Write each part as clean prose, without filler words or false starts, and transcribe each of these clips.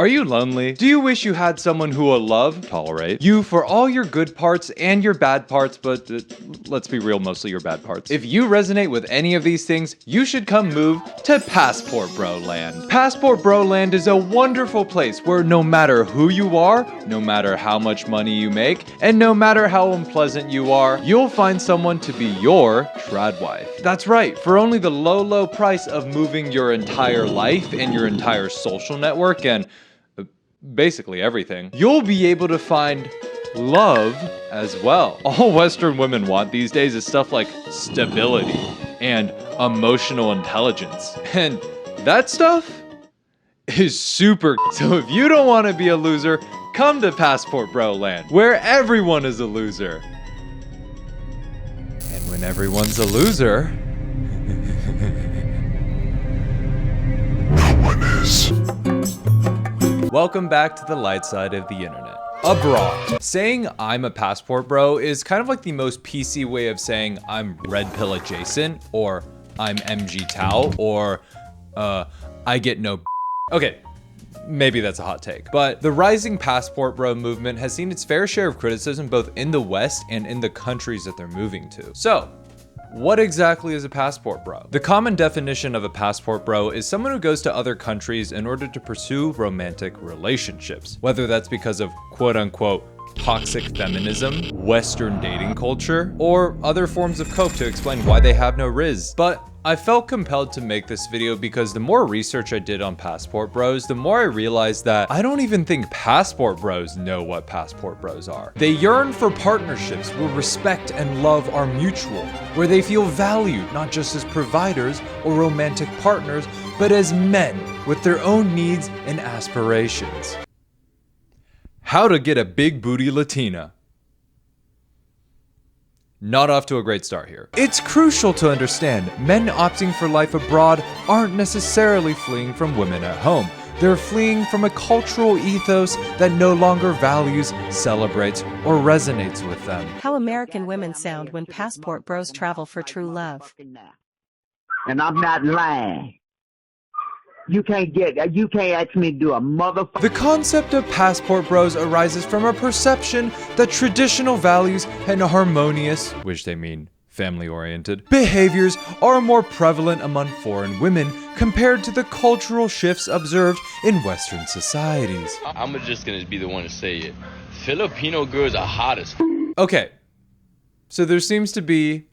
Are you lonely? Do you wish you had someone who will love, tolerate, you for all your good parts and your bad parts, but let's be real, mostly your bad parts? If you resonate with any of these things, you should come move to Passport Bro Land. Passport Bro Land is a wonderful place where no matter who you are, no matter how much money you make, and no matter how unpleasant you are, you'll find someone to be your trad wife. That's right, for only the low price of moving your entire life and your entire social network and basically everything, you'll be able to find love as well. All Western women want these days is stuff like stability and emotional intelligence. And that stuff is super. So if you don't want to be a loser, come to Passport Bro Land, where everyone is a loser. And when everyone's a loser, no one is. Welcome back to the light side of the internet. Abroad. Saying I'm a passport bro is kind of like the most PC way of saying I'm red pill adjacent, or I'm MG Tao, or I get no. Okay, maybe that's a hot take. But the rising passport bro movement has seen its fair share of criticism both in the West and in the countries that they're moving to. So, what exactly is a passport bro? The common definition of a passport bro is someone who goes to other countries in order to pursue romantic relationships, whether that's because of quote unquote toxic feminism, Western dating culture, or other forms of cope to explain why they have no rizz. But I felt compelled to make this video because the more research I did on passport bros, the more I realized that I don't even think passport bros know what passport bros are. They yearn for partnerships where respect and love are mutual, where they feel valued not just as providers or romantic partners, but as men with their own needs and aspirations. How to get a big booty Latina. Not off to a great start here. It's crucial to understand men opting for life abroad aren't necessarily fleeing from women at home. They're fleeing from a cultural ethos that no longer values, celebrates, or resonates with them. How American women sound when passport bros travel for true love. And I'm not lying. You can't ask me to do a motherfucker. The concept of passport bros arises from a perception that traditional values and harmonious, which they mean family-oriented, behaviors are more prevalent among foreign women compared to the cultural shifts observed in Western societies. I'm just gonna be the one to say it. Filipino girls are hot as Okay, so there seems to be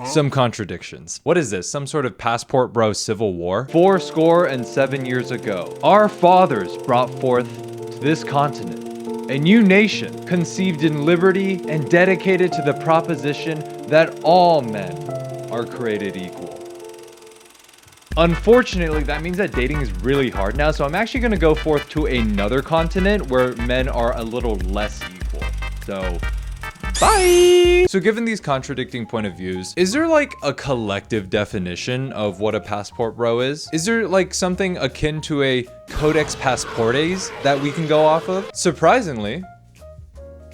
some contradictions. What is this? Some sort of passport bro civil war? 77 years ago, our fathers brought forth to this continent a new nation conceived in liberty and dedicated to the proposition that all men are created equal. Unfortunately, that means that dating is really hard now, so I'm actually gonna go forth to another continent where men are a little less equal. So, bye! So given these contradicting point of views, is there like a collective definition of what a passport bro is? Is there like something akin to a codex passportes that we can go off of? Surprisingly,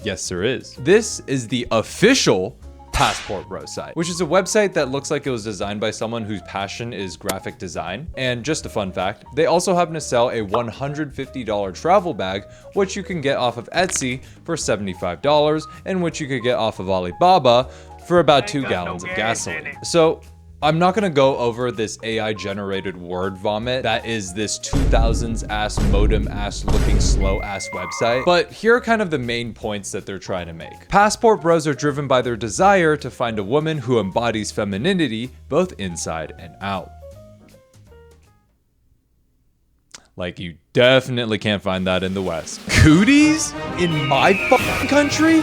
yes there is. This is the official Passport Bro site, which is a website that looks like it was designed by someone whose passion is graphic design. And just a fun fact, they also happen to sell a $150 travel bag, which you can get off of Etsy for $75 and which you could get off of Alibaba for about 2 gallons of gasoline. So I'm not gonna go over this AI generated word vomit that is this 2000s ass modem ass looking slow ass website, but here are kind of the main points that they're trying to make. Passport bros are driven by their desire to find a woman who embodies femininity both inside and out. Like, you definitely can't find that in the West. Cooties? In my fucking country?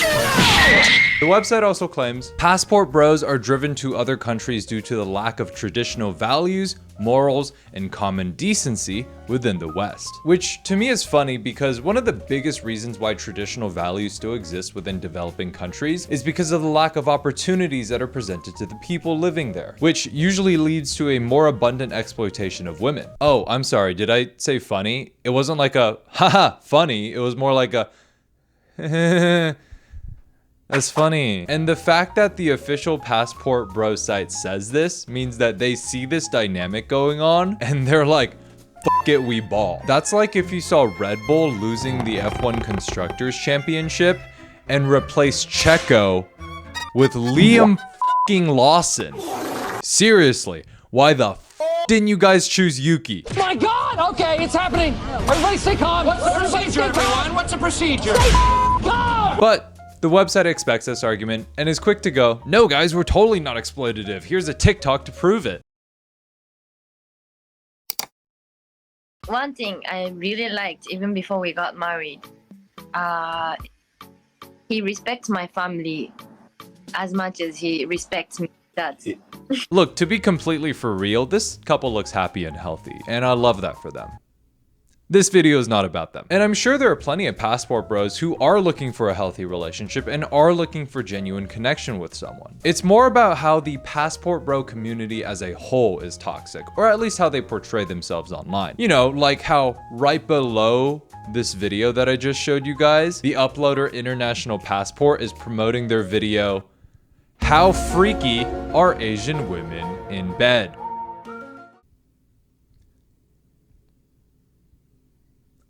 The website also claims passport bros are driven to other countries due to the lack of traditional values, morals, and common decency within the West. Which to me is funny because one of the biggest reasons why traditional values still exist within developing countries is because of the lack of opportunities that are presented to the people living there, which usually leads to a more abundant exploitation of women. Oh, I'm sorry, did I say funny? It wasn't like a haha funny, it was more like a that's funny. And the fact that the official Passport Bro site says this means that they see this dynamic going on and they're like, fuck it, we ball. That's like if you saw Red Bull losing the F1 Constructors Championship and replace Checo with Liam fucking Lawson. Seriously, why the f didn't you guys choose Yuki? My God! Okay, it's happening. Everybody stay calm. What's the procedure, everyone? What's the procedure? Stay calm! But the website expects this argument and is quick to go, no guys, we're totally not exploitative. Here's a TikTok to prove it. One thing I really liked, even before we got married, he respects my family as much as he respects me. That's Look, to be completely for real, this couple looks happy and healthy, and I love that for them. This video is not about them. And I'm sure there are plenty of passport bros who are looking for a healthy relationship and are looking for genuine connection with someone. It's more about how the passport bro community as a whole is toxic, or at least how they portray themselves online. You know, like how right below this video that I just showed you guys, the uploader International Passport is promoting their video, How Freaky Are Asian Women in Bed?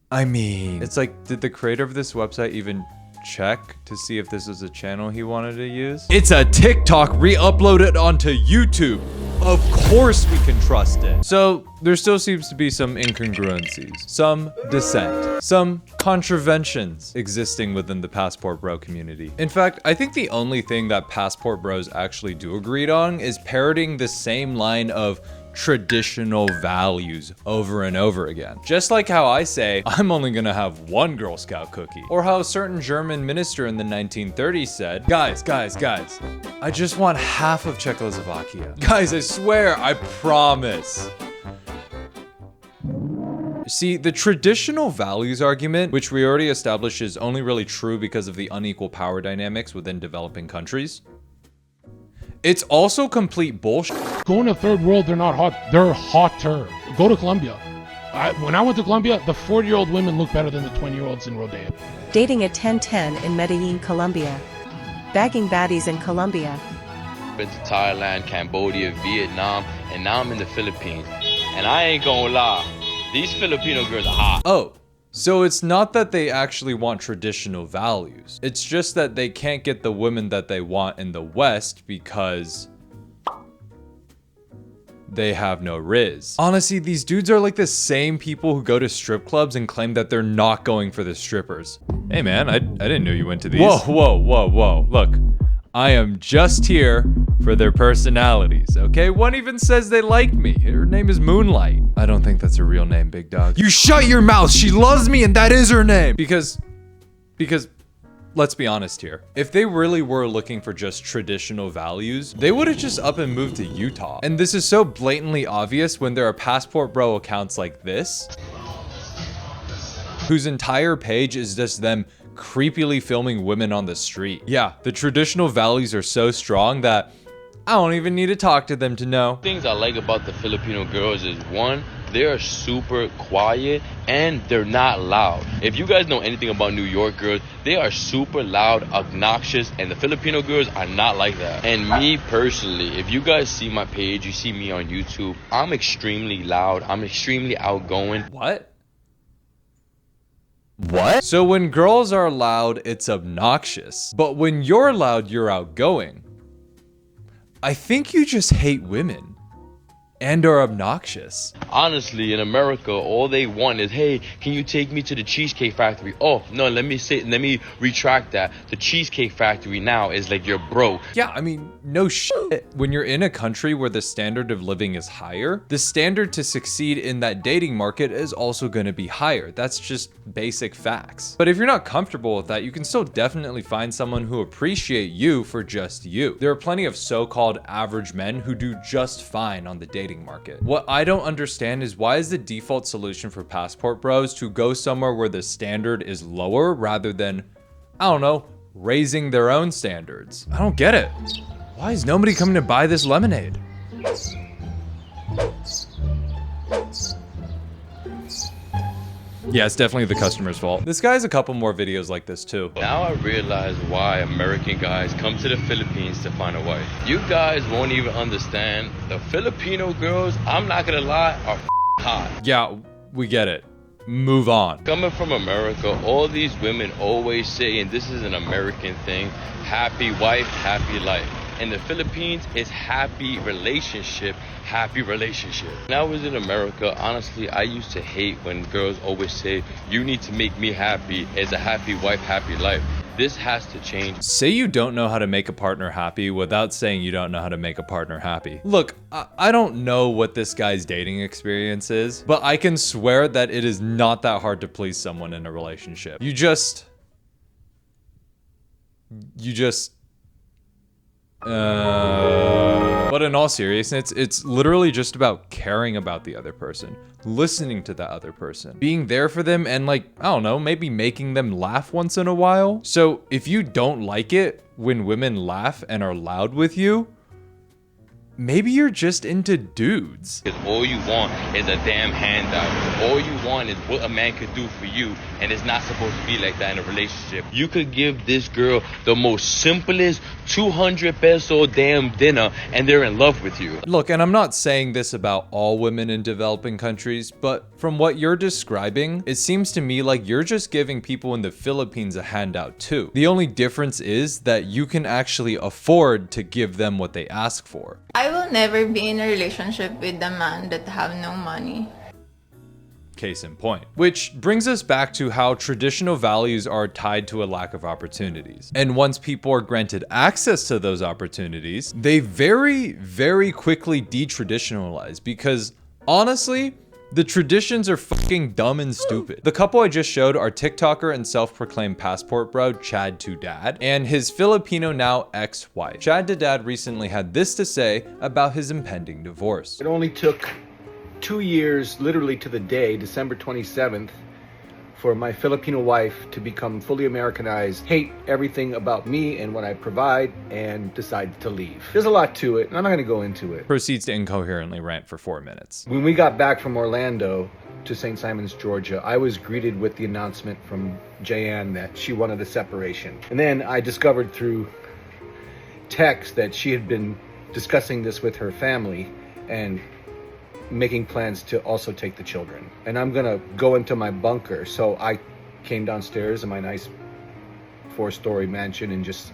I mean, it's like, did the creator of this website even check to see if this is a channel he wanted to use? It's a TikTok re-uploaded onto YouTube. Of course we can trust it. So there still seems to be some incongruencies, some dissent, some contraventions existing within the passport bro community. In fact, I think the only thing that passport bros actually do agree on is parroting the same line of traditional values over and over again. Just like how I say, I'm only gonna have one Girl Scout cookie. Or how a certain German minister in the 1930s said, guys, I just want half of Czechoslovakia. Guys, I swear, I promise. See, the traditional values argument, which we already established is only really true because of the unequal power dynamics within developing countries, it's also complete bullshit. Going to third world, they're not hot. They're hotter. Go to Colombia. When I went to Colombia, the 40-year-old women look better than the 20-year-olds in Rodeo. Dating a 10-10 in Medellin, Colombia. Bagging baddies in Colombia. Been to Thailand, Cambodia, Vietnam, and now I'm in the Philippines. And I ain't gonna lie, these Filipino girls are hot. Oh, so it's not that they actually want traditional values. It's just that they can't get the women that they want in the West because they have no riz. Honestly, these dudes are like the same people who go to strip clubs and claim that they're not going for the strippers. Hey man, I didn't know you went to these. Whoa. Look, I am just here for their personalities, okay? One even says they like me. Her name is Moonlight. I don't think that's her real name, big dog. You shut your mouth! She loves me and that is her name! Because, let's be honest here. If they really were looking for just traditional values, they would have just up and moved to Utah. And this is so blatantly obvious when there are passport bro accounts like this, whose entire page is just them creepily filming women on the street. Yeah, the traditional values are so strong that I don't even need to talk to them to know. Things I like about the Filipino girls is one, they're super quiet and they're not loud. If you guys know anything about New York girls, they are super loud, obnoxious, and the Filipino girls are not like that. And me personally, if you guys see my page, you see me on YouTube, I'm extremely loud, I'm extremely outgoing. What? So when girls are loud, it's obnoxious. But when you're loud, you're outgoing. I think you just hate women and are obnoxious. Honestly, in America, all they want is, hey, can you take me to the Cheesecake Factory? Oh, no, let me retract that. The Cheesecake Factory now is like you're broke. Yeah, I mean, no shit. When you're in a country where the standard of living is higher, the standard to succeed in that dating market is also gonna be higher. That's just basic facts. But if you're not comfortable with that, you can still definitely find someone who appreciate you for just you. There are plenty of so-called average men who do just fine on the dating market. What I don't understand is why is the default solution for passport bros to go somewhere where the standard is lower rather than, I don't know, raising their own standards? I don't get it. Why is nobody coming to buy this lemonade? Yeah, it's definitely the customer's fault. This guy has a couple more videos like this too. Now I realize why American guys come to the Philippines to find a wife. You guys won't even understand. The Filipino girls, I'm not gonna lie, are hot. Yeah, we get it. Move on. Coming from America, all these women always say, and this is an American thing, happy wife, happy life. In the Philippines, it's happy relationship, happy relationship. When I was in America, honestly, I used to hate when girls always say, you need to make me happy, it's a happy wife, happy life. This has to change. Say you don't know how to make a partner happy without saying you don't know how to make a partner happy. Look, I don't know what this guy's dating experience is, but I can swear that it is not that hard to please someone in a relationship. You just... But in all seriousness, it's literally just about caring about the other person, listening to the other person, being there for them, and like, I don't know, maybe making them laugh once in a while. So if you don't like it when women laugh and are loud with you, maybe you're just into dudes. Because all you want is a damn handout. All you want is what a man could do for you, and it's not supposed to be like that in a relationship. You could give this girl the most simplest 200 peso damn dinner, and they're in love with you. Look, and I'm not saying this about all women in developing countries, but from what you're describing, it seems to me like you're just giving people in the Philippines a handout too. The only difference is that you can actually afford to give them what they ask for. I will never be in a relationship with a man that have no money. Case in point. Which brings us back to how traditional values are tied to a lack of opportunities. And once people are granted access to those opportunities, they very, very quickly detraditionalize because honestly, the traditions are fucking dumb and stupid. The couple I just showed are TikToker and self-proclaimed passport bro Chad to Dad and his Filipino now ex-wife. Chad to Dad recently had this to say about his impending divorce. It only took 2 years, literally to the day, December 27th, for my Filipino wife to become fully Americanized, hate everything about me and what I provide, and decide to leave. There's a lot to it, and I'm not going to go into it. Proceeds to incoherently rant for 4 minutes. When we got back from Orlando to St. Simons, Georgia, I was greeted with the announcement from Jayan that she wanted a separation. And then I discovered through text that she had been discussing this with her family and making plans to also take the children. And I'm gonna go into my bunker. So I came downstairs in my nice 4-story mansion and just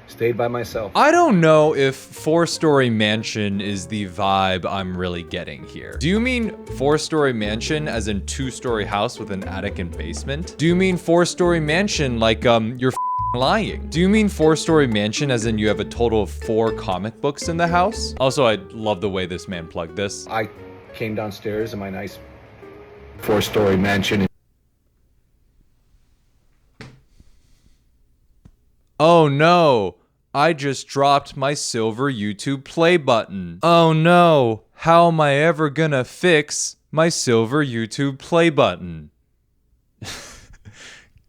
stayed by myself. I don't know if 4-story mansion is the vibe I'm really getting here. Do you mean 4-story mansion as in 2-story house with an attic and basement? Do you mean 4-story mansion like you're lying? Do you mean 4-story mansion as in you have a total of 4 comic books in the house? Also, I love the way this man plugged this. I came downstairs in my nice 4-story mansion. Oh no, I just dropped my silver YouTube play button. Oh no, how am I ever gonna fix my silver YouTube play button?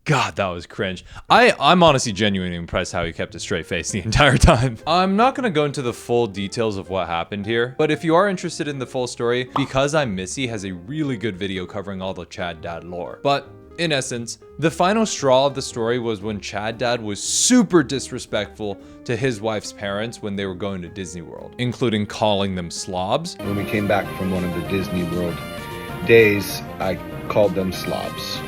God, that was cringe. I'm honestly genuinely impressed how he kept a straight face the entire time. I'm not gonna go into the full details of what happened here, but if you are interested in the full story, Because I'm Missy has a really good video covering all the Chad Dad lore. But in essence, the final straw of the story was when Chad Dad was super disrespectful to his wife's parents when they were going to Disney World, including calling them slobs. When we came back from one of the Disney World days, I called them slobs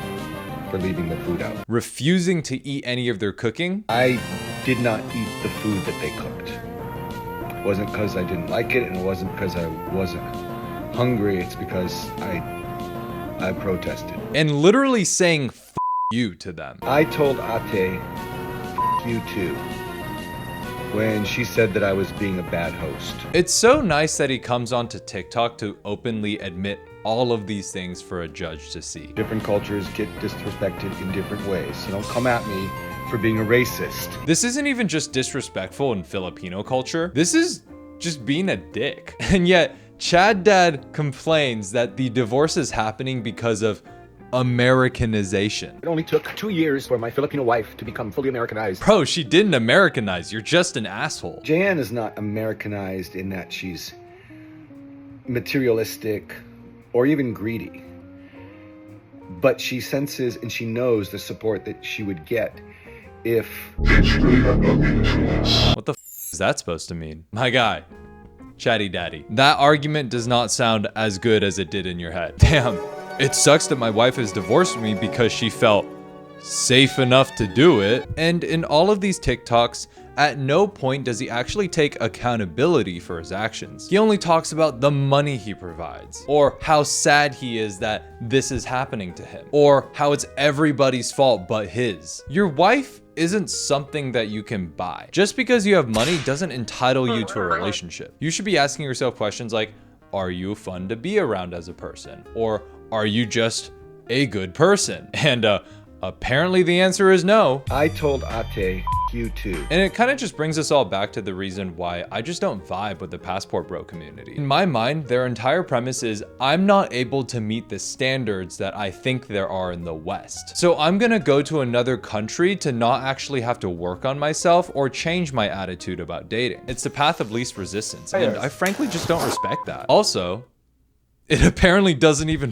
for leaving the food out. Refusing to eat any of their cooking. I did not eat the food that they cooked. It wasn't because I didn't like it, and it wasn't because I wasn't hungry. It's because I protested. And literally saying F you to them. I told Ate F you too when she said that I was being a bad host. It's so nice that he comes onto TikTok to openly admit all of these things for a judge to see. Different cultures get disrespected in different ways. So don't come at me for being a racist. This isn't even just disrespectful in Filipino culture. This is just being a dick. And yet, Chad Dad complains that the divorce is happening because of Americanization. It only took 2 years for my Filipino wife to become fully Americanized. Bro, she didn't Americanize. You're just an asshole. Jan is not Americanized in that she's materialistic or even greedy. But she senses and she knows the support that she would get if... What the f is that supposed to mean? My guy. Chatty Daddy. That argument does not sound as good as it did in your head. Damn. it sucks that my wife has divorced me because she felt safe enough to do it. And in all of these TikToks, at no point does he actually take accountability for his actions. He only talks about the money he provides, or how sad he is that this is happening to him, or how it's everybody's fault but his. Your wife isn't something that you can buy. Just because you have money doesn't entitle you to a relationship. You should be asking yourself questions like, are you fun to be around as a person? Or are you just a good person? And apparently the answer is no. I told Ate, you too. And it kind of just brings us all back to the reason why I just don't vibe with the passport bro community. In my mind, their entire premise is I'm not able to meet the standards that I think there are in the West. So I'm gonna go to another country to not actually have to work on myself or change my attitude about dating. It's the path of least resistance, and I frankly just don't respect that. Also, it apparently doesn't even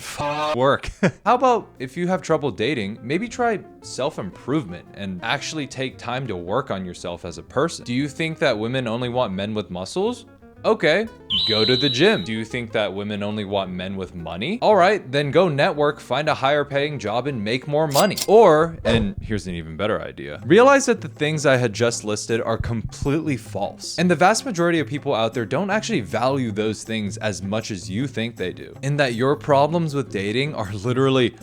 work. How about if you have trouble dating, maybe try self-improvement and actually take time to work on yourself as a person. Do you think that women only want men with muscles? Okay, go to the gym. Do you think that women only want men with money? All right, then go network, find a higher paying job and make more money. Or, and here's an even better idea, realize that the things I had just listed are completely false. And the vast majority of people out there don't actually value those things as much as you think they do. And that your problems with dating are literally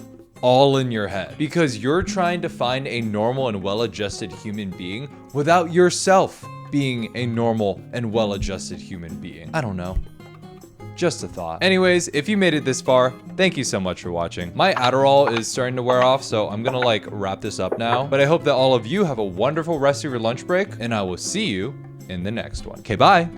all in your head because you're trying to find a normal and well-adjusted human being without yourself being a normal and well-adjusted human being. I don't know. Just a thought. Anyways, if you made it this far, thank you so much for watching. My Adderall is starting to wear off, so I'm gonna like wrap this up now. But I hope that all of you have a wonderful rest of your lunch break, and I will see you in the next one. Okay, bye.